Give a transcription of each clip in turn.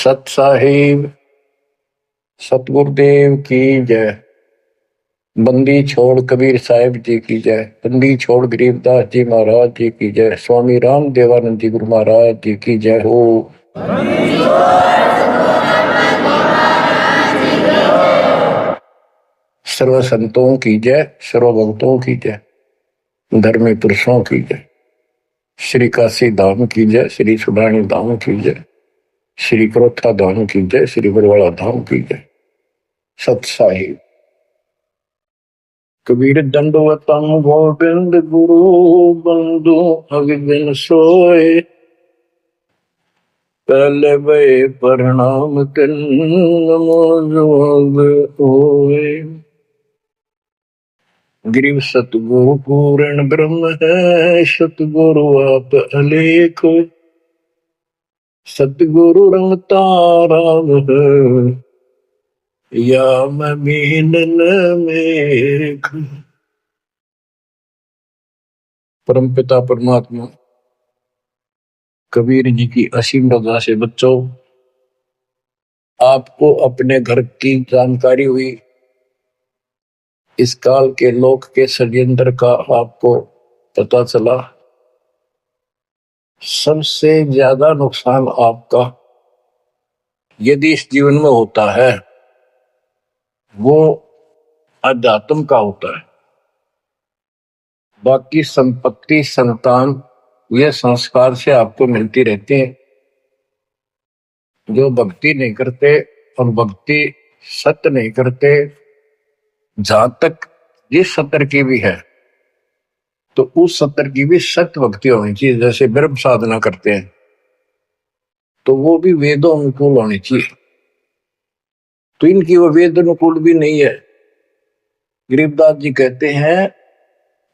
सत साहिब सतगुरुदेव की जय। बंदी छोड़ कबीर साहिब जी की जय। बंदी छोड़ गरीबदास जी महाराज जी की जय। स्वामी राम देवानंद जी गुरु महाराज जी की जय हो। सर्व संतों की जय, सर्व भक्तों की जय, धर्मी पुरुषों की जय। श्री काशी धाम की जय, श्री सुडानी धाम की जय, श्री क्रोथा धाम की जय, श्री बरवाड़ा धाम की जय। सत साहिब कबीर दंडवतम गोविंद गुरु बंधु अगिन सोए। पहले वे प्रणाम तिन नमो जोग होए। गिरिव सतगुरु पूर्ण ब्रह्म है, सतगुरु आप अलेख। सतगुरु रमता राम है, या मैं मीनन मेघ। परमपिता परमात्मा कबीर जी की असीम रजा से बच्चों, आपको अपने घर की जानकारी हुई। इस काल के लोक के षड्यंत्र का आपको पता चला। सबसे ज्यादा नुकसान आपका यदि इस जीवन में होता है वो अध्यात्म का होता है। बाकी संपत्ति संतान ये संस्कार से आपको मिलती रहती है। जो भक्ति नहीं करते और भक्ति सत्य नहीं करते, जहां तक जिस सत्र की भी है तो उस सत्र की भी सत्य भक्ति होनी चाहिए। जैसे ब्रह्म साधना करते हैं तो वो भी वेदों अनुकूल होनी चाहिए। तो इनकी वो वेद अनुकूल भी नहीं है। गरीबदास जी कहते हैं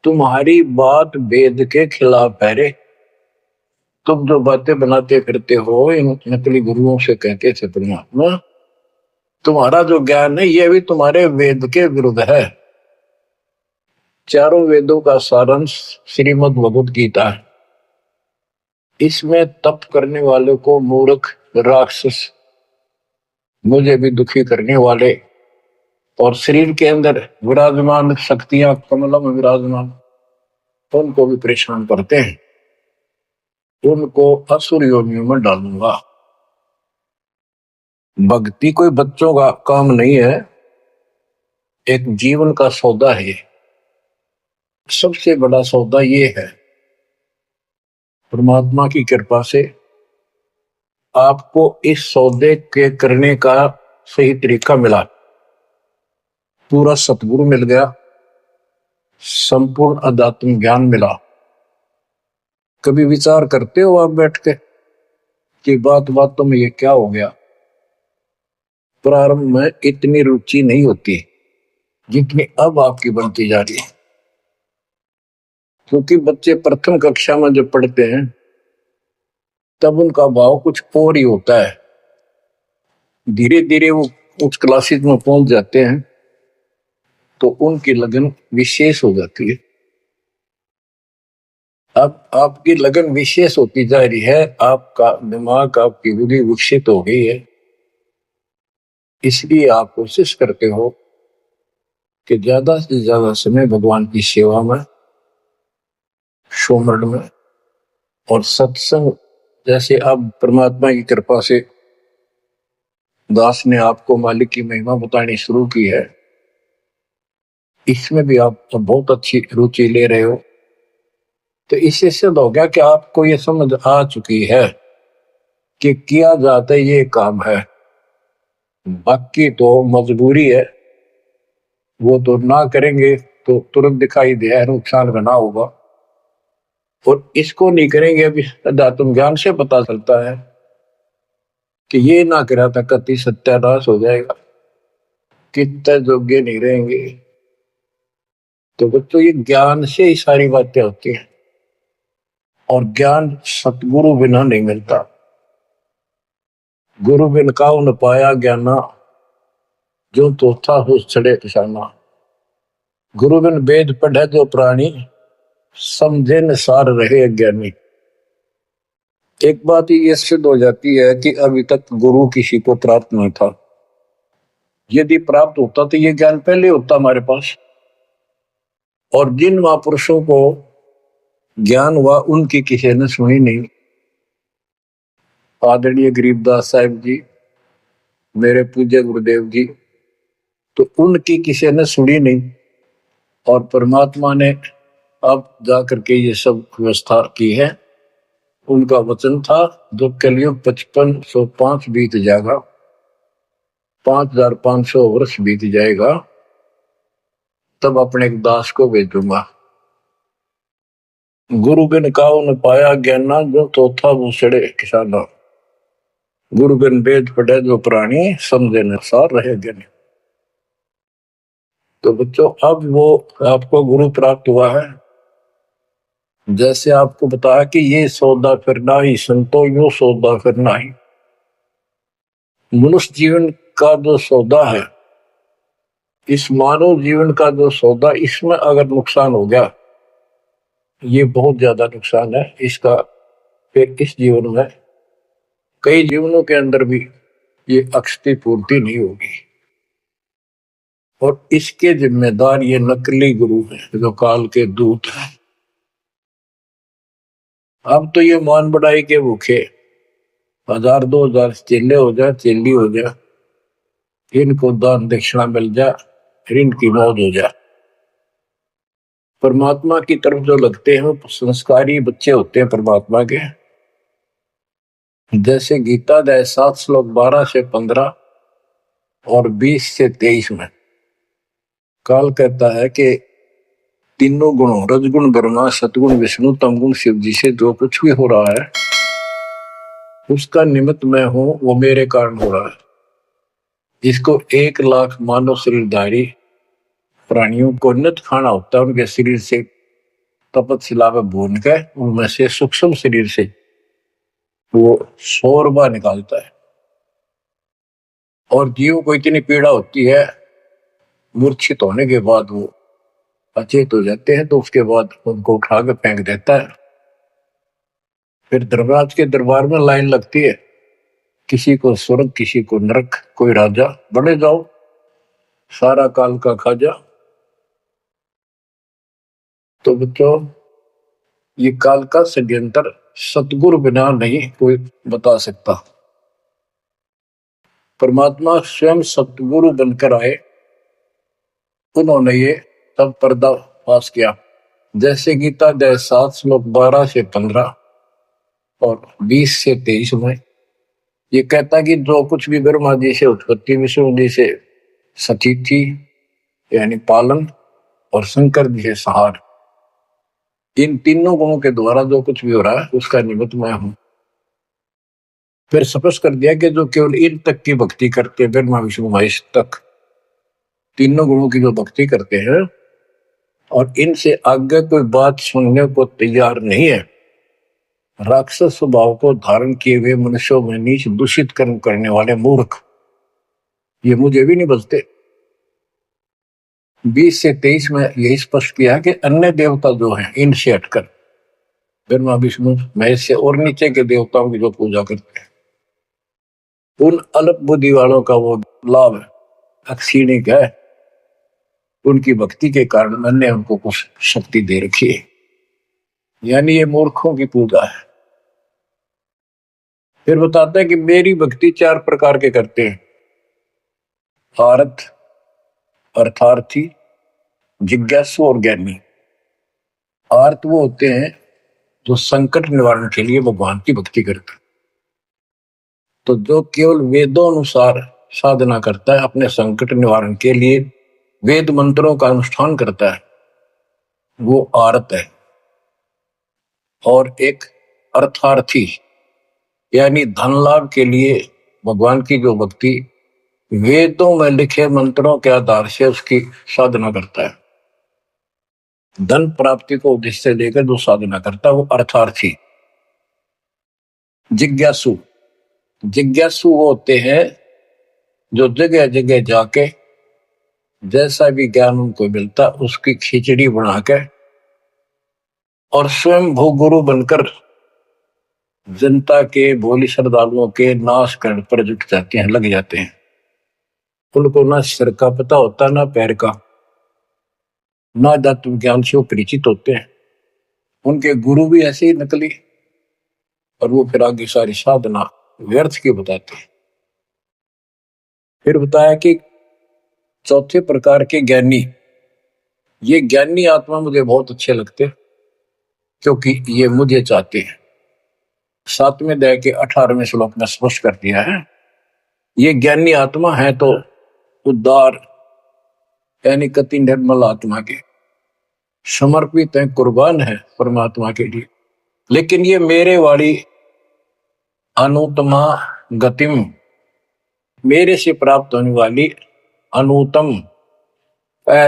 तुम्हारी बात वेद के खिलाफ है रे। तुम जो बातें बनाते फिरते हो इन नकली गुरुओं से कहते थे परमात्मा, तुम्हारा जो ज्ञान है ये भी तुम्हारे वेद के विरुद्ध है। चारों वेदों का सारांश श्रीमद् भगवद गीता है। इसमें तप करने वाले को मूर्ख, राक्षस, मुझे भी दुखी करने वाले और शरीर के अंदर विराजमान शक्तियां कमलों में विराजमान उनको भी परेशान करते हैं। उनको असुर योनियों में डालूंगा। भक्ति कोई बच्चों का काम नहीं है, एक जीवन का सौदा है। सबसे बड़ा सौदा ये है, परमात्मा की कृपा से आपको इस सौदे के करने का सही तरीका मिला। पूरा सतगुरु मिल गया, संपूर्ण अध्यात्म ज्ञान मिला। कभी विचार करते हो आप बैठ के कि बातों में ये क्या हो गया? प्रारंभ में इतनी रुचि नहीं होती जितनी अब आपकी बनती जा रही है। क्योंकि बच्चे प्रथम कक्षा में जब पढ़ते हैं तब उनका भाव कुछ और ही होता है। धीरे धीरे वो उच्च क्लासेस में पहुंच जाते हैं तो उनकी लगन विशेष हो जाती है। अब आपकी लगन विशेष होती जा रही है, आपका दिमाग, आपकी बुद्धि विकसित हो गई है। इसलिए आप कोशिश करते हो कि ज्यादा से ज्यादा समय भगवान की सेवा में, सुमरण में और सत्संग, जैसे अब परमात्मा की कृपा से दास ने आपको मालिक की महिमा बतानी शुरू की है, इसमें भी आप बहुत अच्छी रुचि ले रहे हो। तो इससे सिद्ध हो गया कि आपको ये समझ आ चुकी है कि किया जाता ये काम है। बाकी तो मजबूरी है, वो तो ना करेंगे तो तुरंत दिखाई दे नुकसान बना होगा, और इसको नहीं करेंगे अभी अध्यात्म ज्ञान से पता चलता है कि ये ना करा था कति सत्यानाश हो जाएगा, कितने योग्य नहीं रहेंगे। तो बच्चों ये ज्ञान से ही सारी बातें होती हैं और ज्ञान सतगुरु बिना नहीं मिलता। गुरु बिन काऊ न पाया ज्ञाना, जो तो था हो चढ़े किसाना। गुरु बिन वेद पढ़े जो प्राणी, समझे न सार रहे अज्ञानी। एक बात ये सिद्ध हो जाती है कि अभी तक गुरु किसी को प्राप्त नहीं था। यदि प्राप्त होता तो ये ज्ञान पहले होता हमारे पास। और जिन महापुरुषों को ज्ञान हुआ उनकी किसी ने सुनी नहीं। आदरणीय गरीबदास साहिब जी, मेरे पूज्य गुरुदेव जी, तो उनकी किसी ने सुनी नहीं। और परमात्मा ने अब जाकर के ये सब व्यवस्था की है। उनका वचन था जब कलयुग 5505 बीत जाएगा, 5500 वर्ष बीत जाएगा, तब अपने दास को भेजूंगा। गुरु बिन काऊ न पाया ज्ञाना, जो चौथा वो सड़े किसाना। गुरु बिन वेद पढ़े जो प्राणी, समझे न सार रहे ज्ञानी। तो बच्चों, अब वो आपको गुरु प्राप्त हुआ है। जैसे आपको बताया कि ये सौदा फिरना ही संतो, यो सौदा फिरना ही। मनुष्य जीवन का जो सौदा है, इस मानव जीवन का जो सौदा, इसमें अगर नुकसान हो गया, ये बहुत ज्यादा नुकसान है इसका। फिर इस जीवन में, कई जीवनों के अंदर भी ये अक्षति पूर्ति नहीं होगी। और इसके जिम्मेदार ये नकली गुरु हैं जो काल के दूत हैं। अब तो ये मान बढ़ाई के भूखे 1000 2000 चेले हो जाए, चेली हो जाए, इनको दान दक्षिणा मिल जाए, फिर इनकी मौज हो जाए। परमात्मा की तरफ जो लगते हैं वो संस्कारी बच्चे होते हैं परमात्मा के। जैसे गीता अध्याय 7 श्लोक 12 से 15 और 20 से 23 में काल कहता है कि तीनों गुणों, रजगुण ब्रह्मा, सतगुण विष्णु, तमगुण शिव जी से जो कुछ भी हो रहा है, उसका निमित्त मैं हूं, वो मेरे कारण हो रहा है। इसको 1 लाख मानव शरीरधारी प्राणियों को नित खाना होता है। उनके शरीर से तपतशिला में भून के, उनमें से सूक्ष्म शरीर से वो शोरबा निकालता है। और जीव को इतनी पीड़ा होती है, मूर्छित होने के बाद वो अचेत हो जाते हैं, तो उसके बाद उनको उठा के फेंक देता है। फिर धर्मराज के दरबार में लाइन लगती है, किसी को स्वर्ग, किसी को नरक, कोई राजा, बने जाओ, सारा काल का खाजा। तो बच्चों, ये काल का षड्यंत्र सतगुरु बिना नहीं कोई बता सकता। परमात्मा स्वयं सतगुरु बनकर आए, उन्होंने ये सब पर्दा पास किया। जैसे गीता अध्याय 7 श्लोक 12 से 15 और 20 से 23 में ये कहता कि जो कुछ भी ब्रह्मा जी से उत्पत्ति, विष्णु जी से सतीथि यानी पालन, और शंकर जी से सहार, इन तीनों गुणों के द्वारा जो कुछ भी हो रहा है उसका निमित्त मैं हूं। फिर स्पष्ट कर दिया कि जो केवल इन तक की भक्ति करते, ब्रह्मा विष्णु महेश तक तीनों गुणों की जो भक्ति करते हैं और इनसे आगे कोई बात सुनने को तैयार नहीं है, राक्षस स्वभाव को धारण किए हुए मनुष्यों में नीच दूषित कर्म करने वाले मूर्ख, ये मुझे भी नहीं बचते। 20 से 23 में यही स्पष्ट किया कि अन्य देवता जो हैं, इनसे हटकर ब्रह्मा विष्णु महेश से और नीचे के देवताओं की जो पूजा करते हैं, उन अल्प बुद्धि वालों का वो लाभ अक्षीणिक है। उनकी भक्ति के कारण मैंने उनको कुछ शक्ति दे रखी है, यानी ये मूर्खों की पूजा है। फिर बताता है कि मेरी भक्ति 4 प्रकार के करते हैं, आरत, अर्थार्थी, जिज्ञासु और ज्ञानी। आर्त वो होते हैं जो संकट निवारण के लिए भगवान की भक्ति करते हैं। तो जो केवल वेदों अनुसार साधना करता है, अपने संकट निवारण के लिए वेद मंत्रों का अनुष्ठान करता है, वो आर्त है। और एक अर्थार्थी, यानी धन लाभ के लिए भगवान की जो भक्ति वेदों में लिखे मंत्रों के आधार से उसकी साधना करता है, धन प्राप्ति को उद्देश्य लेकर जो साधना करता है, वो अर्थार्थी। जिज्ञासु, जिज्ञासु वो होते हैं जो जगह जगह जाके जैसा भी ज्ञान उनको मिलता उसकी खिचड़ी बना के और स्वयं भू गुरु बनकर जनता के भोली श्रद्धालुओं के नाश करने पर जुट जाते हैं, लग जाते हैं। उनको ना सिर का पता होता ना पैर का, ना तत्व ज्ञान से वो परिचित होते हैं। उनके गुरु भी ऐसे ही नकली, और वो फिर आगे सारी साधना व्यर्थ की बताते हैं। फिर बताया कि चौथे प्रकार के ज्ञानी, ये ज्ञानी आत्मा मुझे बहुत अच्छे लगते, क्योंकि ये मुझे चाहते हैं। 7वें अध्याय के 18वें श्लोक में स्पष्ट कर दिया है, ये ज्ञानी आत्मा है तो उद्धार यानी कति निर्मल आत्मा के समर्पित है, कुर्बान है परमात्मा के लिए। लेकिन ये मेरे वाली अनुत्तमा गतिम, मेरे से प्राप्त होने वाली अनुत्तम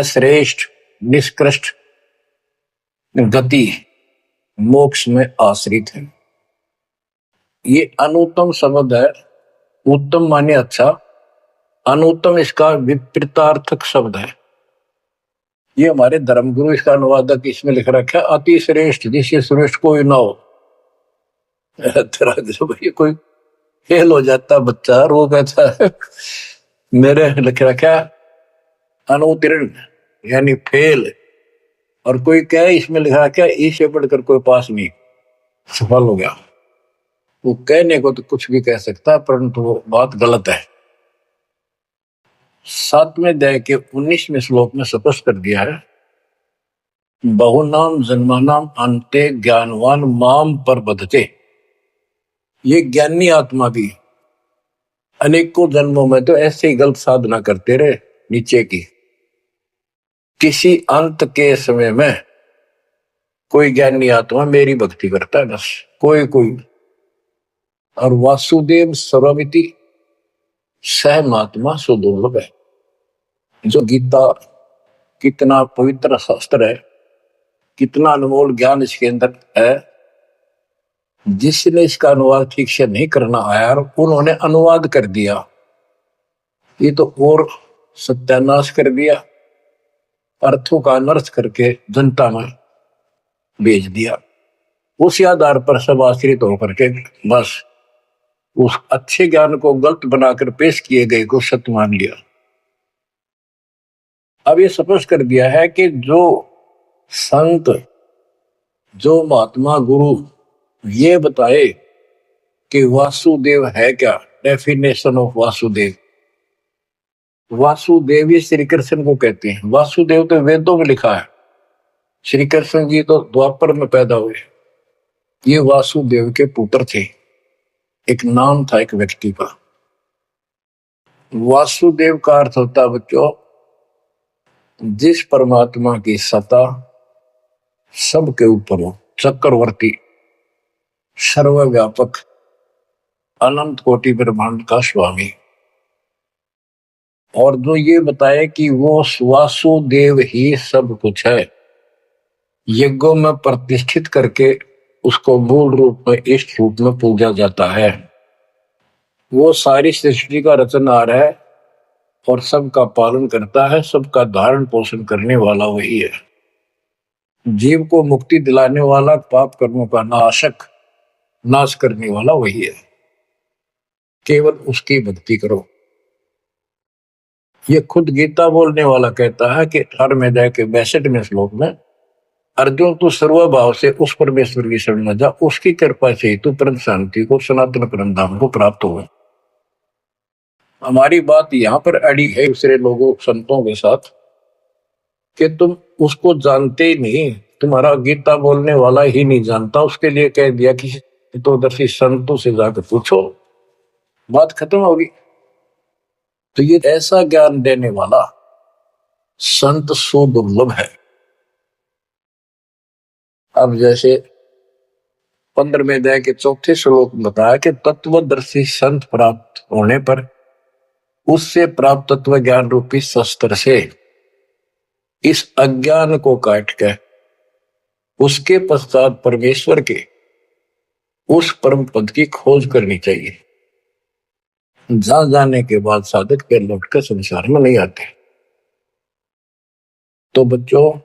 श्रेष्ठ निष्कृष्ट गति मोक्ष में आश्रित है। ये अनुत्तम शब्द है, उत्तम माने अच्छा, अनुत्तम इसका विपरीतार्थक शब्द है। ये हमारे धर्मगुरु इसका अनुवादक इसमें लिख रखा है, अति श्रेष्ठ जिससे श्रेष्ठ कोई ना हो। भाई कोई फेल हो जाता बच्चा, रो कहता है मेरे लिख रखा अनुत्तीर्ण यानी फेल, और कोई कहे इसमें लिखा क्या इससे पढ़कर कोई पास नहीं, सफल हो गया। वो कहने को तो कुछ भी कह सकता है, परंतु वो बात गलत है। 7वें अध्याय के 19वें श्लोक में स्पष्ट कर दिया है, बहुनाम जन्मानाम अंते ज्ञानवान माम पर बधते। ये ज्ञानी आत्मा भी अनेकों जन्मों में तो ऐसे ही गलत साधना करते रहे नीचे की, किसी अंत के समय में कोई ज्ञानी आत्मा मेरी भक्ति करता है बस, कोई कोई। और वासुदेव सर्वमिति सहमात्मा सुदुर्लभ है। जो गीता कितना पवित्र शास्त्र है, कितना अनमोल ज्ञान इसके अंदर है, जिसने इसका अनुवाद ठीक से नहीं करना आया और उन्होंने अनुवाद कर दिया, ये तो और सत्यानाश कर दिया, अर्थों का अनर्थ करके जनता में भेज दिया। उसी आधार पर सब आश्रित होकर के बस उस अच्छे ज्ञान को गलत बनाकर पेश किए गए को सत्य मान लिया। अब ये स्पष्ट कर दिया है कि जो संत, जो महात्मा गुरु ये बताए कि वासुदेव है क्या, डेफिनेशन ऑफ वासुदेव। वासुदेव ये श्री कृष्ण को कहते हैं। वासुदेव तो वेदों में लिखा है, श्री कृष्ण जी तो द्वापर में पैदा हुए। ये वासुदेव के पुत्र थे, एक नाम था एक व्यक्ति का। वासुदेव का अर्थ होता है बच्चों, जिस परमात्मा की सत्ता सबके ऊपर हो, चक्रवर्ती, सर्वव्यापक, अनंत कोटि ब्रह्मांड का स्वामी। और जो ये बताए कि वो वासुदेव ही सब कुछ है, यज्ञों में प्रतिष्ठित करके उसको मूल रूप में इष्ट रूप में पूजा जाता है। वो सारी सृष्टि का रचनहार है और सबका पालन करता है, सबका धारण पोषण करने वाला वही है। जीव को मुक्ति दिलाने वाला, पाप कर्मों का नाशक, नाश करने वाला वही है। केवल उसकी भक्ति करो। ये खुद गीता बोलने वाला कहता है कि 18वें अध्याय के 62वें श्लोक में, अर्जुन तू सर्वभाव से उस परमेश्वर की शरण में जा, उसकी कृपा से तू परम शांति को, सनातन परम धाम को प्राप्त हो। हमारी बात यहाँ पर अड़ी है दूसरे लोगों संतों के साथ कि तुम उसको जानते ही नहीं, तुम्हारा गीता बोलने वाला ही नहीं जानता, उसके लिए कह दिया कि तो दर्शी संतों से जाकर पूछो, बात खत्म होगी। तो ये ऐसा ज्ञान देने वाला संत सुदुर्लभ है। अब जैसे 15वें अध्याय के 4थे श्लोक में बताया कि तत्वदर्शी संत प्राप्त होने पर उससे प्राप्त तत्व ज्ञान रूपी शस्त्र से इस अज्ञान को काट के उसके पश्चात परमेश्वर के उस परम पद की खोज करनी चाहिए। जहां जाने के बाद साधक के लौटकर संसार में नहीं आते। तो बच्चों,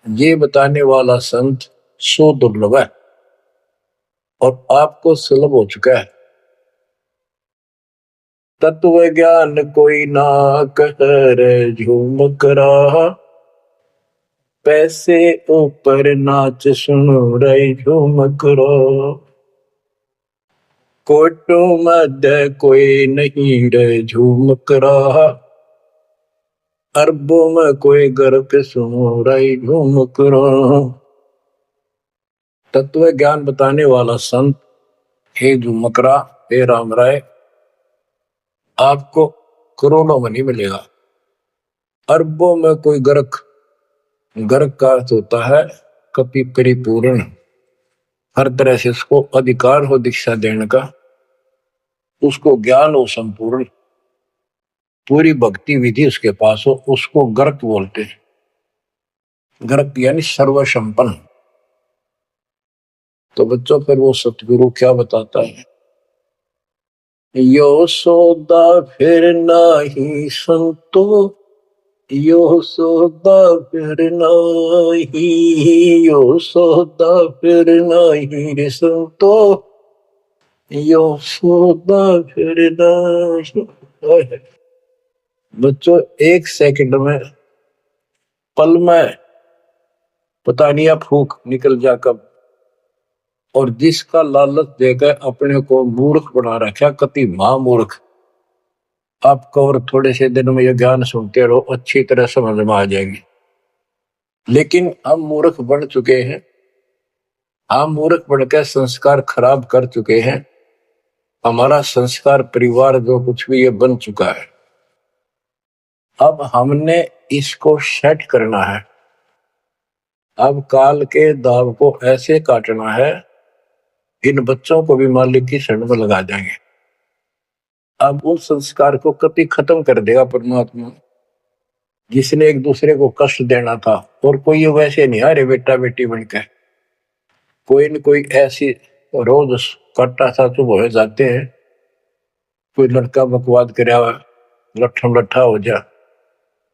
ये बताने वाला संत सो दुर्लभ है। और आपको सुलभ हो चुका है। तत्व ज्ञान कोई ना कर झूमक रहा, पैसे ऊपर नाच सुनो रे झूमक रहा। कोटो मध्य कोई नहीं रे झूमक रहा, अरबों में कोई गर्क सुनो रे झूमक रहा। तत्व ज्ञान बताने वाला संत हे झूमकरा, हे राम राय, आपको करोड़ों में नहीं मिलेगा, अरबों में कोई गर्क। गर्क का अर्थ होता है कपि परिपूर्ण, हर तरह से उसको अधिकार हो दीक्षा देने का, उसको ज्ञान हो संपूर्ण, पूरी भक्ति विधि उसके पास हो, उसको गर्क बोलते हैं। गर्क यानी सर्वसंपन्न। तो बच्चों फिर वो सतगुरु क्या बताता है, यो सौदा फिर नाही संतो, यो सौदा फिर नाही, यो सौदा फिर नाही रे संतो, यो सौदा फिर नहीं। बच्चों एक सेकंड में, पल में पता नहीं आप फूक निकल जा कब, और जिसका लालच देकर अपने को मूर्ख बना रखा, कति महामूर्ख। आपको और थोड़े से दिन में ये ज्ञान सुनते रहो, अच्छी तरह समझ में आ जाएगी। लेकिन हम मूर्ख बन चुके हैं, हम मूर्ख बनकर संस्कार खराब कर चुके हैं। हमारा संस्कार परिवार जो कुछ भी ये बन चुका है, अब हमने इसको सेट करना है। अब काल के दाव को ऐसे काटना है, इन बच्चों को भी मालिक की शरण में लगा देंगे। अब उस संस्कार को कभी खत्म कर देगा परमात्मा, जिसने एक दूसरे को कष्ट देना था। और कोई वैसे नहीं आ रहे बेटा बेटी बनकर, कोई न कोई ऐसी रोज कट्टा सा चुप हो जाते हैं। कोई लड़का बकवाद कर लट्ठम लट्ठा हो जा,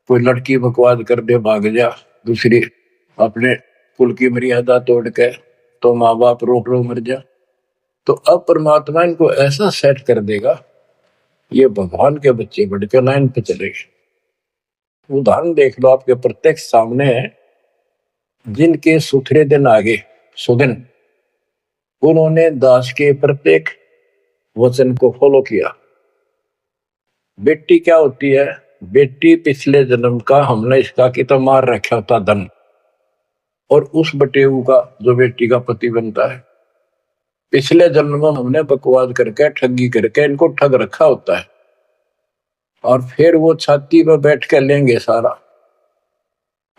कोई लड़की बकवाद कर दे भाग जा, दूसरी अपने कुल की मर्यादा तोड़ के तो माँ बाप रोक रो मर जा। तो अब परमात्मा इनको ऐसा सेट कर देगा, ये भगवान के बच्चे बढ़ के लाइन पे चलेंगे। उदाहरण देख लो, आपके प्रत्यक्ष सामने है। जिनके सुथरे दिन आगे सुदिन, उन्होंने दास के प्रत्येक वचन को फॉलो किया। बेटी क्या होती है, बेटी पिछले जन्म का हमने इसका कि तो मार रखा होता धन, और उस बटेऊ का जो बेटी का पति बनता है, पिछले जन्म में हमने बकवाद करके ठगी करके इनको ठग रखा होता है। और फिर वो छाती पर बैठ कर लेंगे सारा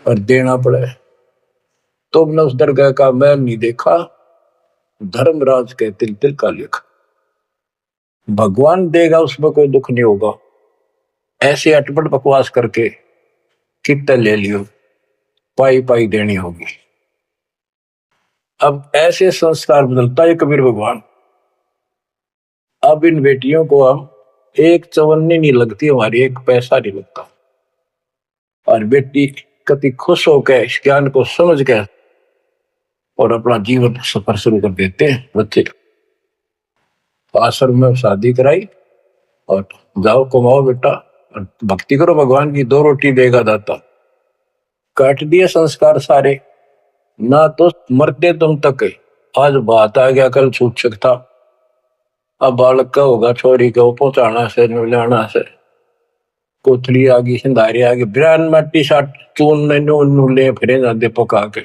और देना पड़े। तुमने उस दरगाह का मैल नहीं देखा, धर्मराज के तिल तिल का लेखा। भगवान देगा, उसमें कोई दुख नहीं होगा। ऐसे अटपट बकवास करके कितना ले लियो, पाई पाई देनी होगी। अब ऐसे संस्कार बदलता है कबीर भगवान। अब इन बेटियों को हम एक चवन्नी नहीं लगती, हमारी एक पैसा नहीं लगता। और बेटी कति खुश होकर इस ज्ञान को समझ के और अपना जीवन सफर शुरू कर देते हैं। बच्चे आश्रम में शादी कराई और जाओ कमाओ बेटा, और भक्ति करो भगवान की, 2 रोटी देगा दाता। काट दिए संस्कार सारे, ना तो मरते तुम तक। आज बात आ गया, कल छूट सकता। अब बालक का होगा, छोरी को पहुंचाना से लाना से, कोथली आ गई, सिंधारी आ गई, बिरान मट्टी साट चून ले फिरे जाते पका के,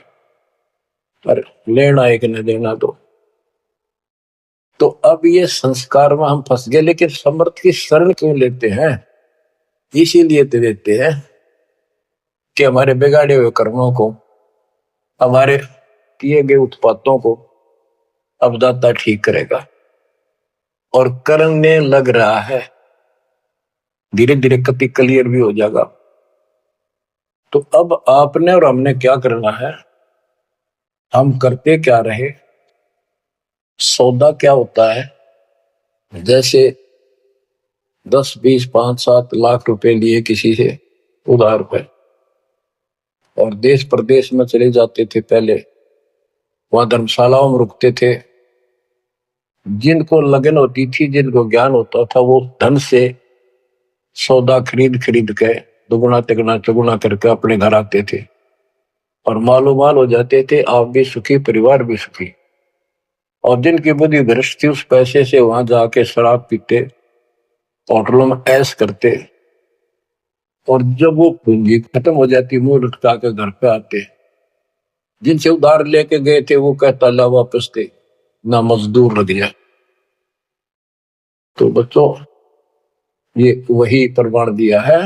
पर लेना एक न देना दो। तो अब ये संस्कार में हम फंस गए। लेकिन समर्थ की शरण क्यों लेते हैं? इसीलिए तो देते हैं कि हमारे बिगाड़े हुए कर्मों को, हमारे किए गए उत्पातों को अब दाता ठीक करेगा। और करने लग रहा है, धीरे धीरे कति क्लियर भी हो जाएगा। तो अब आपने और हमने क्या करना है, हम करते क्या रहे। सौदा क्या होता है, जैसे 10, 20, 5, 7 लाख रुपए लिए किसी से उधार पे, और देश प्रदेश में चले जाते थे। पहले वहां धर्मशालाओं में रुकते थे, जिनको लगन होती थी, जिनको ज्ञान होता था, वो धन से सौदा खरीद खरीद के दुगुना तिगुना चौगुना करके अपने घर आते थे और मालो माल हो जाते थे। आप भी सुखी, परिवार भी सुखी। और जिनकी बुद्धि भ्रष्ट थी, उस पैसे से वहां जाके शराब पीते, होटलों में ऐश करते, और जब वो पूंजी खत्म हो जाती, मुंह लटका के घर पे आते। जिनसे उधार लेके गए थे वो कहता ला वापस थे, ना मजदूर लग गया। तो बच्चों, ये वही प्रमाण दिया है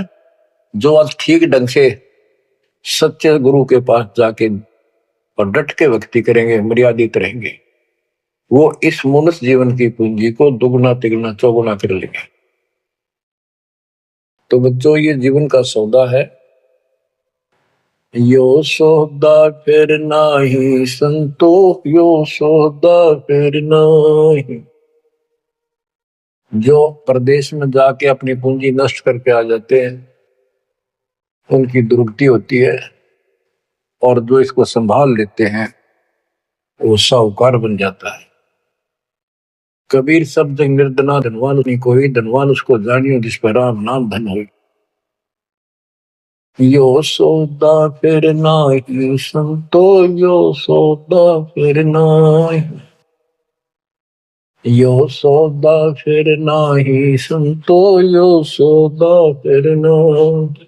जो आज ठीक ढंग से सच्चे गुरु के पास जाके और डट के भक्ति करेंगे, मर्यादित रहेंगे, वो इस मनुष्य जीवन की पूंजी को दुगुना तिगुना चौगुना कर लेंगे। तो बच्चों, ये जीवन का सौदा है। यो सौदा फिर नाही संतो, यो सौदा फिर नाही। जो प्रदेश में जाके अपनी पूंजी नष्ट करके आ जाते हैं, उनकी दुर्गति होती है, और जो इसको संभाल लेते हैं वो साहूकार बन जाता है। कबीर शब्द निर्धना धनवान नहीं कोई, धनवान उसको जानियो जिस पर राम नाम धन हो। यो सौदा फिर नाही संतो, यो सौदा फिर नाही। यो सौदा फिर नाही संतो, यो सौदा फिर नाही।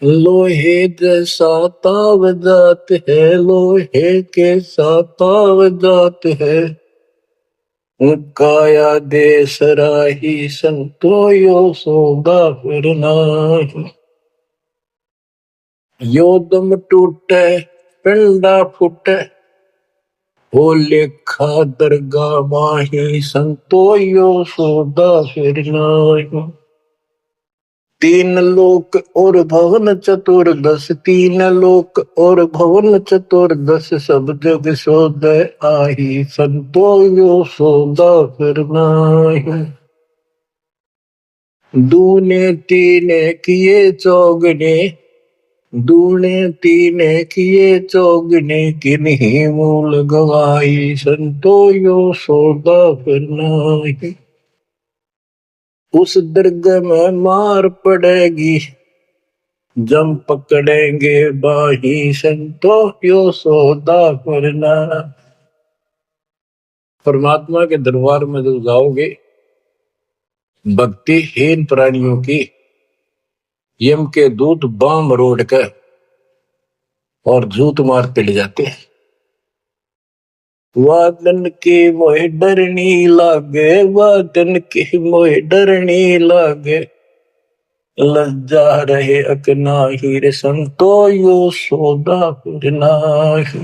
लोहे जैसा ताव जात है, लोहे के साथ ताव जात है। काया दे सराही संतो, यो सौदा फिर नाही। यो दम टूटे पिंडा फूटे, हो लेखा दरगाह माही संतो, यो सौदा फिर नाही। तीन लोक और भवन चतुर्दश, तीन लोक और भवन चतुर्दश, सब जग सौदे आही संतो, यो सौदा फिर नाही। दूने तीने किए चौगने, दूने तीने किए चौगने, किन्हीं मूल गवाई संतो, यो सौदा फिर नाही। उस दरगाह में मार पड़ेगी, जम पकड़ेंगे बाही संतो, यो सौदा फिर नाही। परमात्मा के दरबार में जब जाओगे, भक्तिहीन प्राणियों की यम के दूत बाम मरोड़ कर और जूत मारते ले जाते हैं। वादन की मोह डरनी लागे, वादन की मोह डरनी लागे, लज्जा रहे अकनाही रे संतो, यो सौदा फिर नाही।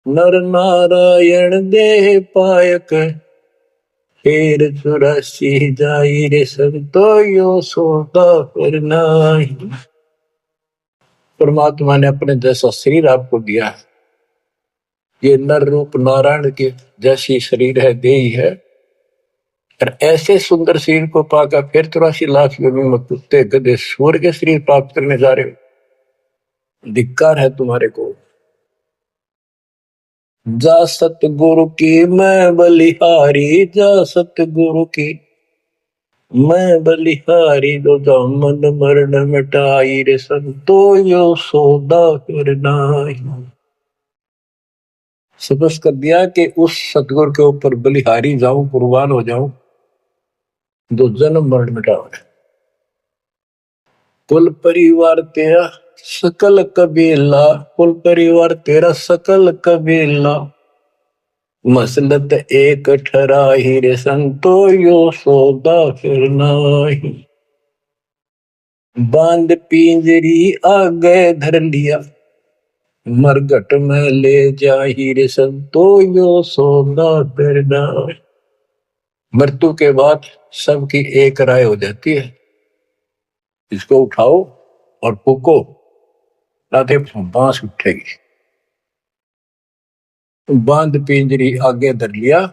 नर नारायण देह पायक, फिर चुरासी जाई रे संतो, यो सौदा फिर नाही। परमात्मा ने अपने जैसा शरीर आपको दिया है, ये नर रूप नारायण के जैसी शरीर है, देही है, और ऐसे सुंदर शरीर को पाकर फिर 83 लाख योनि में कुत्ते गधे सूअर के शरीर प्राप्त करने जा रहे हो, धिक्कार है तुम्हारे को। जा सतगुरु की मैं बलिहारी, जा सतगुरु की मैं बलिहारी, दो मन मरण मिटाई रे संतो, यो सौदा फिर नाही। सपस कर दिया कि उस सतगुरु के ऊपर बलिहारी जाऊं, कुर्बान हो जाऊं, दो जन्म मरण मिटाओ। कुल परिवार तेरा सकल कबीला, कुल परिवार तेरा सकल कबीला, मसलत एक ठराही रे संतो, यो सौदा फिर नाही। बांध पिंजरी आगे धर लिया, मरघट में ले जाही रे संतो, यो सौदा फिर नाही। मृत्यु के बाद सबकी एक राय हो जाती है, इसको उठाओ और फूको, राधे बांस उठेगी। बांध पिंजरी आगे धर लिया,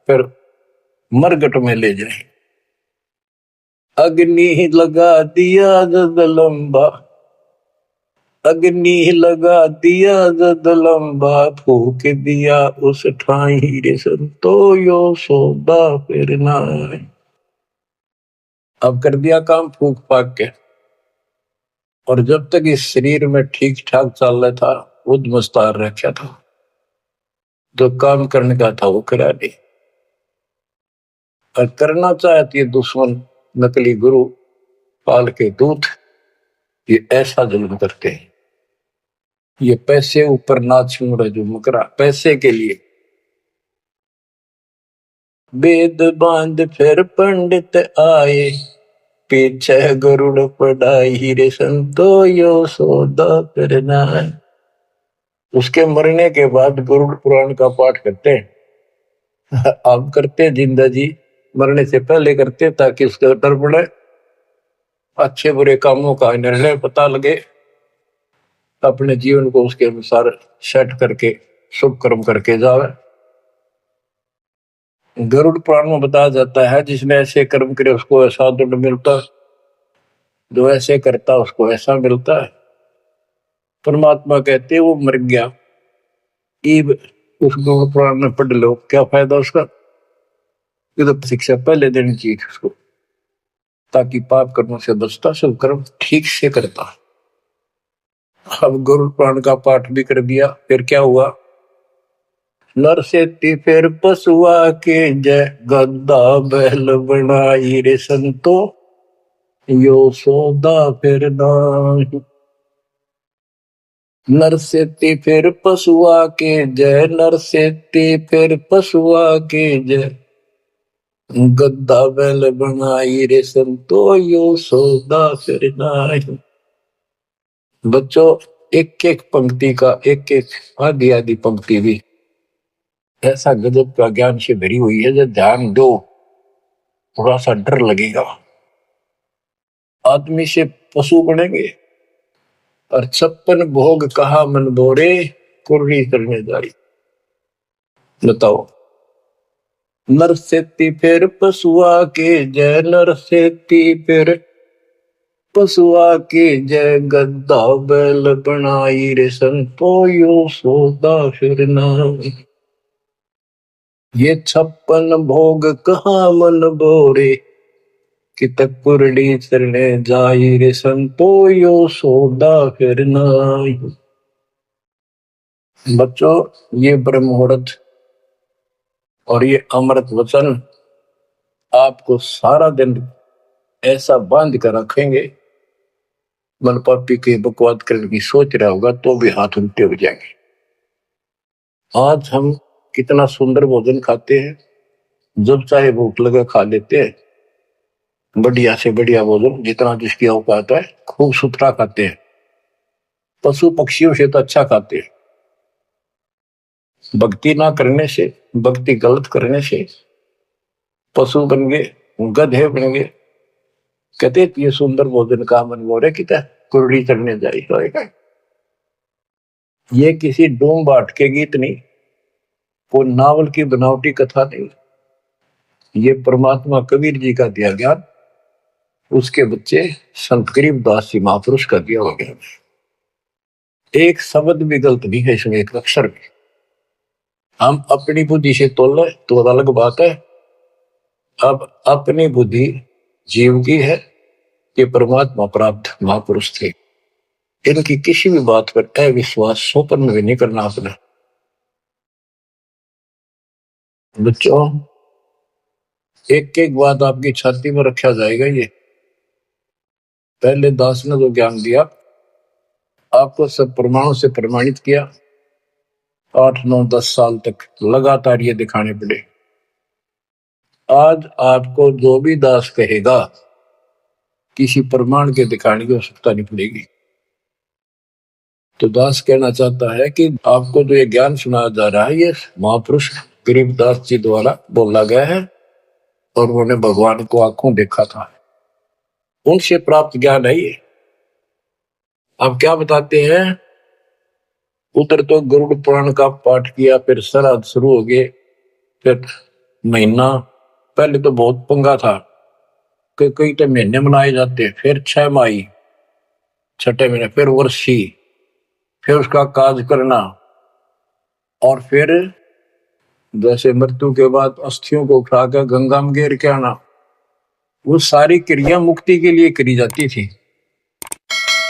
फिर मरघट में ले जाए। अग्नि लगा दिया जद लंबा, अग्नि लगा दिया जद लंबा फूक दिया उस ठाई रे संतो यो सौदा फिर ना। अब कर दिया काम फूक फाक के, और जब तक इस शरीर में ठीक ठाक चल रहा था उद मुस्तार रखा था, जो काम करने का था वो करा नहीं, और करना चाहती है दुश्मन नकली गुरु पाल के दूत, ये ऐसा जुल्म करते हैं। ये पैसे ऊपर नाच मुड़ा जो मकरा पैसे के लिए। वेद बांध फिर पंडित आए, पीछे गरुड़ पढ़ाई रे संतो यो सौदा करना है। उसके मरने के बाद गरुड़ पुराण का पाठ करते हैं। आप करते जिंदा जी मरने से पहले करते, ताकि उसका डर पड़े, अच्छे बुरे कामों का निर्णय पता लगे, अपने जीवन को उसके अनुसार सेट करके शुभ कर्म करके जावे। गरुड़ पुराण में बताया जाता है जिसने ऐसे कर्म करे उसको ऐसा दंड मिलता, जो ऐसे करता उसको ऐसा मिलता है। परमात्मा कहते वो मर गया, ईब उस गरुड़ पुराण में पढ़ लो, क्या फायदा उसका? ये तो शिक्षा पहले देनी चाहिए उसको, ताकि पाप कर्मों से बचता, शुभ कर्म ठीक से करता। अब गरुड़ पुराण का पाठ भी कर दिया, फिर क्या हुआ? नर से फिर पशुआ के जय गद्दा बैल बनाई रे संतो यो सौदा फिर नाही। नर से फिर पशुआ के जय, नर से फिर पशुआ के जय गद्दा बैल बनाई रे संतो यो सौदा फिर नाही। बच्चों एक एक पंक्ति का एक एक आधी आधी पंक्ति भी ऐसा गजब का ज्ञान से भरी हुई है, जो ध्यान दो थोड़ा सा डर लगेगा। आदमी से पशु बनेंगे, और 56 भोग कहा मन बोरे कुर्री करने जारी। बताओ, नर सेती फिर पशुआ के जय, नर सेती फिर पशुआ के जय गद्दा बैल बनाई रे संतो यो सौदा फिर नाही। ये 56 भोग कहाँ मन बोरे, कित कुरड़ी चरने जाई रे संतो यो सौदा फिर नाही। बच्चों ये ब्रह्म मुहूर्त और ये अमृत वचन आपको सारा दिन ऐसा बांध कर रखेंगे, मन पापी के बकवाद करने की सोच रहा होगा तो भी हाथ उल्टे हो जाएंगे। आज हम कितना सुंदर भोजन खाते हैं, जब चाहे भूख लगे खा लेते हैं, बढ़िया से बढ़िया भोजन जितना जिसकी औकात है खूब सुथरा खाते हैं। पशु पक्षियों से तो अच्छा खाते हैं। भक्ति ना करने से, भक्ति गलत करने से पशु बन गए, गधे बन गए। कहते ये सुंदर भोजन का मन बोरे किता कुरड़ी चढ़ने जाए होएगा। ये किसी डोम बाट के गीत नहीं, कोई नावल की बनावटी कथा नहीं, ये परमात्मा कबीर जी का दिया ज्ञान, उसके बच्चे संत गरीबदास जी महापुरुष का दिया हुआ ज्ञान। एक शब्द भी गलत नहीं है इसमें, एक अक्षर भी। हम अपनी बुद्धि से तोले तो अलग बात है। अब अपनी बुद्धि जीव की है, ये परमात्मा प्राप्त महापुरुष थे, इनकी किसी भी बात पर अविश्वास सोपन भी नहीं करना अपना। बच्चों एक एक बात आपकी छाती में रखा जाएगा। ये पहले दास ने जो ज्ञान दिया आपको सब प्रमाणों से प्रमाणित किया, 8 9 10 साल तक लगातार ये दिखाने पड़े। आज आपको जो भी दास कहेगा किसी प्रमाण के दिखाने की आवश्यकता नहीं पड़ेगी। तो दास कहना चाहता है कि आपको जो ये ज्ञान सुनाया जा रहा है ये महापुरुष गरीबदास जी द्वारा बोला गया है, और उन्होंने भगवान को आंखों देखा था, उनसे प्राप्त ज्ञान है ये। अब क्या बताते हैं? उधर तो गरुड़ पुराण का पाठ किया, फिर श्राद्ध शुरू हो गए, फिर महीना, पहले तो बहुत पंगा था कई तो महीने मनाए जाते, फिर 6 माही, छठे महीने, फिर वर्षी, फिर उसका काज करना, और फिर जैसे मृत्यु के बाद अस्थियों को उठाकर गंगा में गिर के आना, वो सारी क्रिया मुक्ति के लिए करी जाती थी।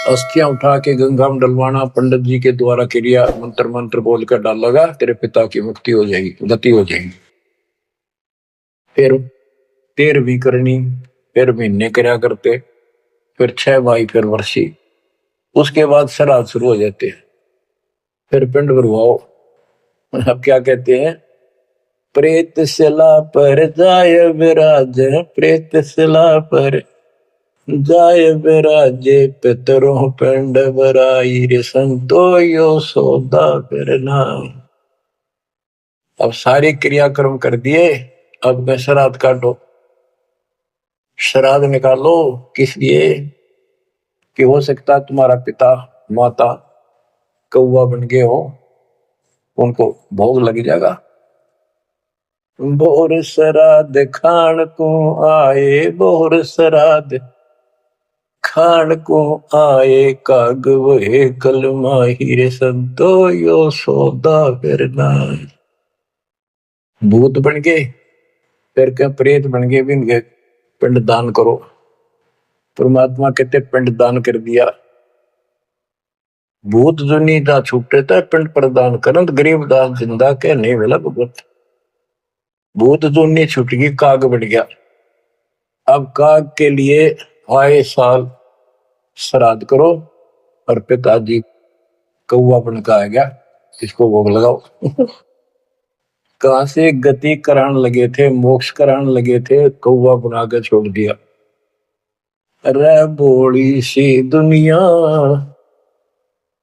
अस्थियां उठा के गंगा में डलवाना, पंडित जी के द्वारा क्रिया मंत्र मंत्र बोल कर डालेगा, तेरे पिता की मुक्ति हो जाएगी, गति हो जाएगी। फिर 13वीं करनी, फिर महीने करया करते, फिर 6 माही, फिर वर्षी, उसके बाद श्राद्ध शुरू हो जाते हैं। फिर पिंड भरवाओ। अब क्या कहते हैं, प्रेत शिला पर जाय विराज, प्रेत शिला पर जाय विराजे, पितरों पिंड भराई रे संतो यो सौदा करना। अब सारे क्रियाक्रम कर दिए, अब मैं श्राद्ध काटो। श्राद्ध निकालो, किस लिए कि हो सकता तुम्हारा पिता माता कौवा बन गए हो, उनको भोग लग जाएगा। बोर श्राद्ध खान को आए, बोर श्राद्ध खान को आए, काग वहे कल माहिर संतो यो सौदा करना। भूत बन गए, फिर क्या प्रेत बन गए, भी इनके पिंड दान करो। परमात्मा कहते पिंड दान कर दिया। भूत जो नींदा छूटे था पिंड प्रदान करंत, गरीब दास जिंदा के नहीं मिला भगवत। भूत जो नहीं छूट गई, काग बन गया। अब काग के लिए आए साल श्राद्ध करो, और पिताजी कौवा बन का आ गया, इसको भोग लगाओ। कहां से गति कराने लगे थे, मोक्ष कराने लगे थे, कौवा बना के छोड़ दिया। रे भोली सी दुनिया,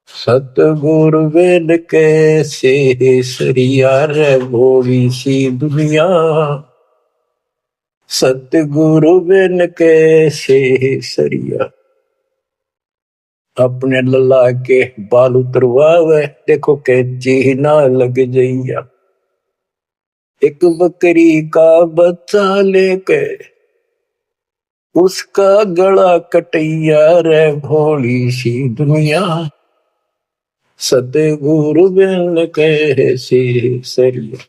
सतगुरु वेद कैसे सरिया, रे भोली सी दुनिया, सतगुरु वेद कैसे सरिया। अपने लल्ला के बाल उतरवावे, देखो कैची ना लग जइया। एक बकरी का बच्चा लेके उसका गला कटैया, रे भोली सी दुनिया, सतगुरु बिन कैसे सरिया।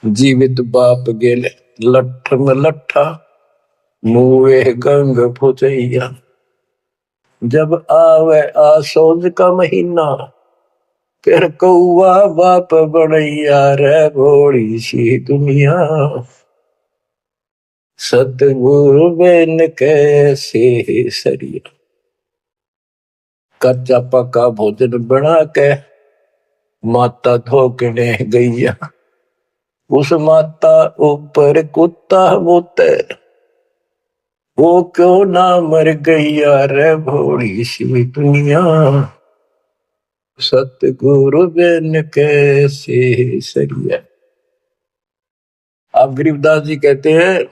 जीवित बाप गेले लठ में लट्ठा, मुए गंग फुचैया। जब आवे आसोज का महीना, फिर कौवा बाप बनैया, रे भोली सी दुनिया, सतगुरु बिन कैसे सरिया। कच्चा पका भोजन बना के माता धोकने गैया, उस माता ऊपर कुत्ता बोते, वो क्यों ना मर गैया, रे भोली सी दुनिया, सतगुरु बिन कैसे सरिया। अब गरीबदास जी कहते हैं,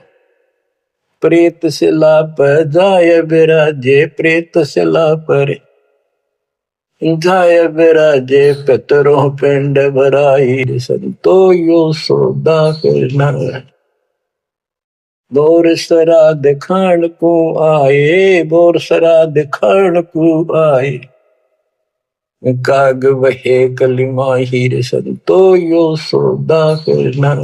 प्रेत शिला पर जाय विराजे, प्रेत शिला पर जाय विराजे, पितरों पिंड भराई, संतो यो सौदा करना। बोर श्राद्ध खान को आए, बोर श्राद्ध खान को आए, काग वहे कल माहिर, संतो यो सौदा करना।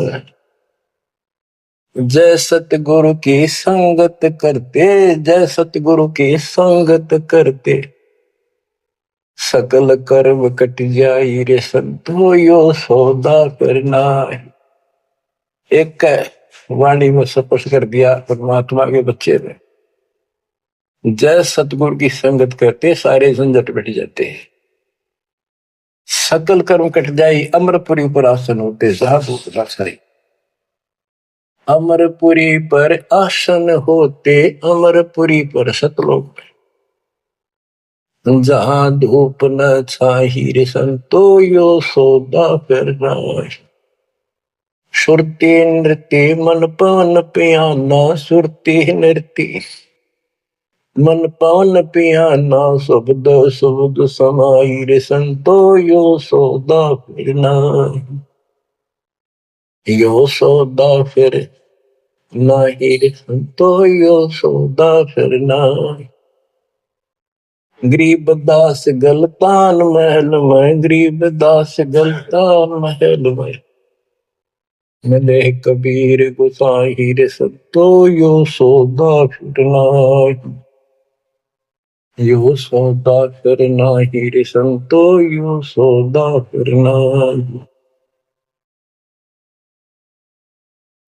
जय सतगुरु की संगत करते, जय सतगुरु की संगत करते, सकल कर्म कट जाई रे संतो यो सौदा करना। एक वाणी में स्पष्ट कर दिया परमात्मा के बच्चे ने, जय सतगुरु की संगत करते सारे झंझट मिट जाते हैं, सकल कर्म कट जाई, अमरपुरी पर आसन होते, सारी अमरपुरी पर आसन होते, अमरपुरी पर सतलोक, जहां धूप न छाही रे संतो यो सौदा करना। सुरती नृत्य मन पवन पियाना, सुरती नृत्य मन पवन पियाना, शब्द शब्द समाई रे संतो यो सौदा फिरना। यो सौदा फिर नाही रे संतो यो सौदा फिरना। गरीब दास गलतान महल में, गरीब दास गलतान महल में, मिले कबीर गुसाई रे सतो यो सौदा फिरना, यो सौदा करना ही रे संतो यो सौदा करना।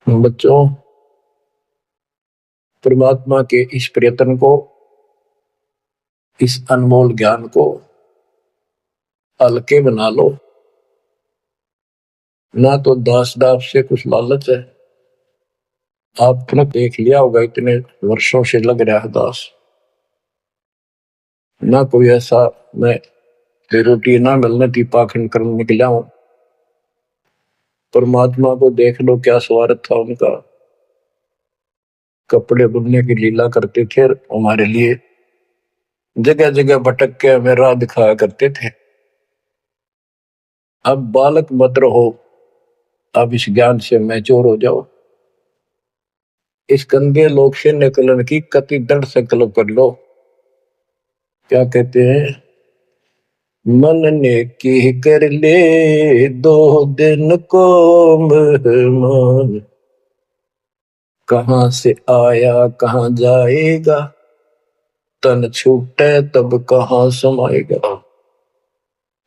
बच्चों, परमात्मा के इस प्रयत्न को, इस अनमोल ज्ञान को हल्के बना लो। ना तो दास दास से कुछ लालच है, आपने देख लिया होगा इतने वर्षों से लग रहा है दास, ना कोई ऐसा मैं रोटी ना मिलने की पाखंड करने निकला हूं। परमात्मा को देख लो क्या स्वार्थ था उनका, कपड़े बुनने की लीला करते थे हमारे लिए, जगह जगह भटक के हमें राह दिखाया करते थे। अब बालक मत रहो, अब इस ज्ञान से मैच्योर हो जाओ, इस गंदे लोक से निकलने की कति दृढ़ संकल्प कर लो। क्या कहते हैं, मन ने की कर ले 2 दिन को मेहमान, कहां से आया कहां जाएगा, तन छूटे तब कहां समाएगा।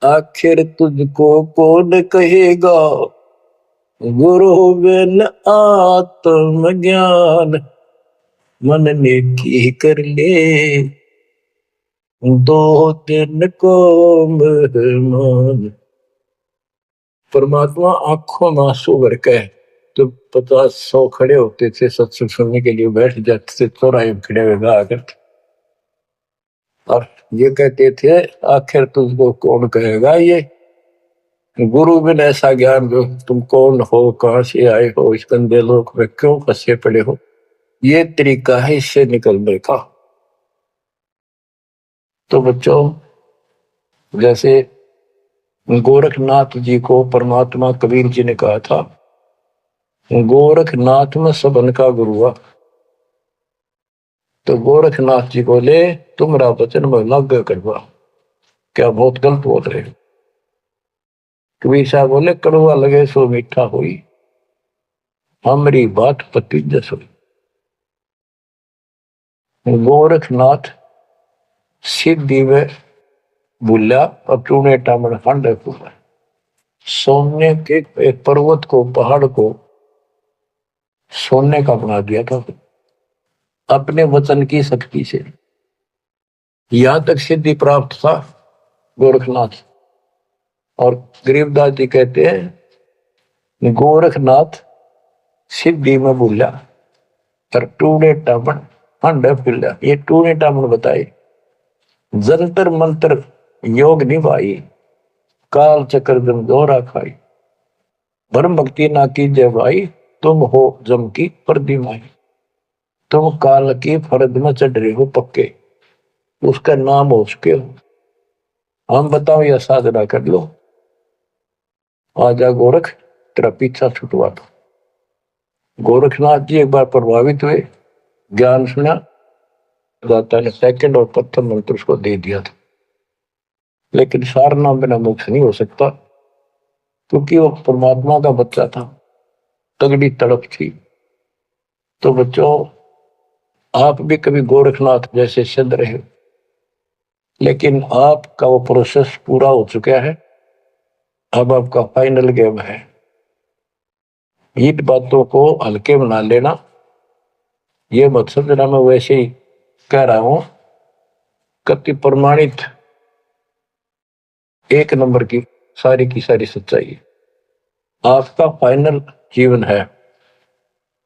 आखिर तुझको कौन कहेगा, गुरु बिन आत्म ज्ञान, मन ने की कर ले 2 दिन को मेहमान। परमात्मा आंखों में आंसू भर के तो 50-100 खड़े होते थे सत्संग सुनने के लिए, बैठ जाते थे चौराहे में खड़े हुए आकर, और ये कहते थे आखिर तुझको कौन कहेगा, ये गुरु बिन ऐसा ज्ञान जो तुम कौन हो, कहां से आए हो, इस गंदे लोक में क्यों फंसे पड़े हो, ये तरीका है इससे निकलने का। तो बच्चों, जैसे गोरखनाथ जी को परमात्मा कबीर जी ने कहा था, गोरखनाथ में सबन का गुरुआ, तो गोरखनाथ जी को ले तुम्हारा वचन में लाग करवा, क्या बहुत गलत बोल रहे हो। कबीर साहब बोले कड़वा लगे सो मीठा हुई, हमारी बात पति जस हुई। गोरखनाथ सिद्धि में भूला और टूने टामन खंड पूरा, सोने के एक पर्वत को, पहाड़ को सोने का बना दिया था अपने वचन की शक्ति से। यहां तक सिद्धि प्राप्त था गोरखनाथ। और गरीबदास जी कहते हैं गोरखनाथ सिद्धि में भूला पर टूने टामन खंड फूला। ये टूने टामन बताए, जंतर मंत्र योग निभाई, काल चक्र जम दोहरा खाई, ब्रह्म भक्ति ना कीजिए भाई, तुम हो जम की प्रतिमाई, तुम काल की फर्द में चढ़ रहे हो पक्के, उसका नाम हो चुके हो। हम बताओ या साधना कर लो, आजा गोरख तेरा पीछा छुटवा दो। गोरखनाथ जी एक बार प्रभावित हुए, ज्ञान सुना, दाता ने सेकंड और प्रथम मंत्र उसको दे दिया था। लेकिन सार नाम बिना मोक्ष नहीं हो सकता, क्योंकि वो परमात्मा का बच्चा था, तगड़ी तड़प थी। तो बच्चों, आप भी कभी गोरखनाथ जैसे सिद्ध रहे, लेकिन आपका वो प्रोसेस पूरा हो चुका है, अब आपका फाइनल गेम है। इन बातों को हल्के बना लेना, ये मत समझना मैं वैसे ही कह रहा हूं, कति प्रमाणित एक नंबर की सारी सच्चाई आपका फाइनल जीवन है।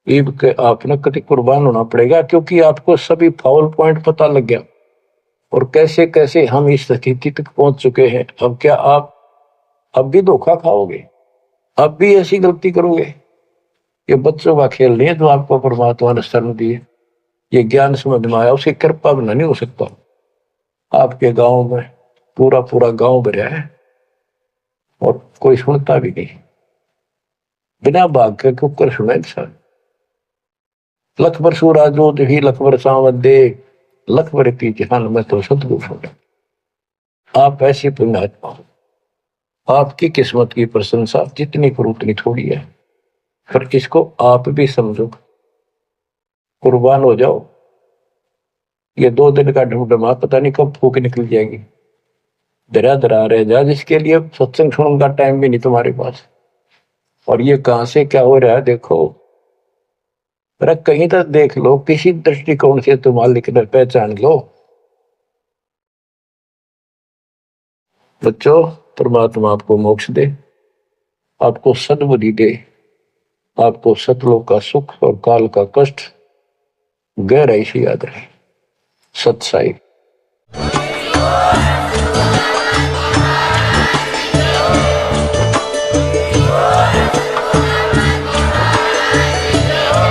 ईब के आपने कति कुर्बान होना पड़ेगा, क्योंकि आपको सभी फाउल पॉइंट पता लग गया और कैसे कैसे हम इस स्थिति तक पहुंच चुके हैं। अब क्या आप अब भी धोखा खाओगे, अब भी ऐसी गलती करोगे? ये बच्चों का खेल नहीं है जो आपको परमात्मा ने शरण दी है। ये ज्ञान समझ में आया, उसकी कृपा बिना नहीं हो सकता। आपके गांव में पूरा पूरा गांव भरा है और कोई सुनता भी नहीं, बिना भाग के कुकर सुना इंसान। लख बर सूरा जो ही लख बर सावन दे, लख बर की जहान में तो सतगुरु सुना। आप ऐसी पुण्यात्मा हो, आपकी किस्मत की प्रशंसा जितनी करो उतनी थोड़ी है। फिर इसको आप भी समझो, कुर्बान हो जाओ। ये 2 दिन का ढूंढमा पता नहीं कब फूक निकल जाएगी। धरा धरा रह जा, जिसके लिए सत्संग सुनने का टाइम भी नहीं तुम्हारे पास। और ये कहां से क्या हो रहा है देखो, अरे कहीं तक देख लो, किसी दृष्टिकोण से तुम मालिक ने पहचान लो। बच्चों, परमात्मा आपको मोक्ष दे, आपको सद्बुद्धि दे, आपको सतलोक का सुख और काल का कष्ट गहराई से याद रहे। सत्साई।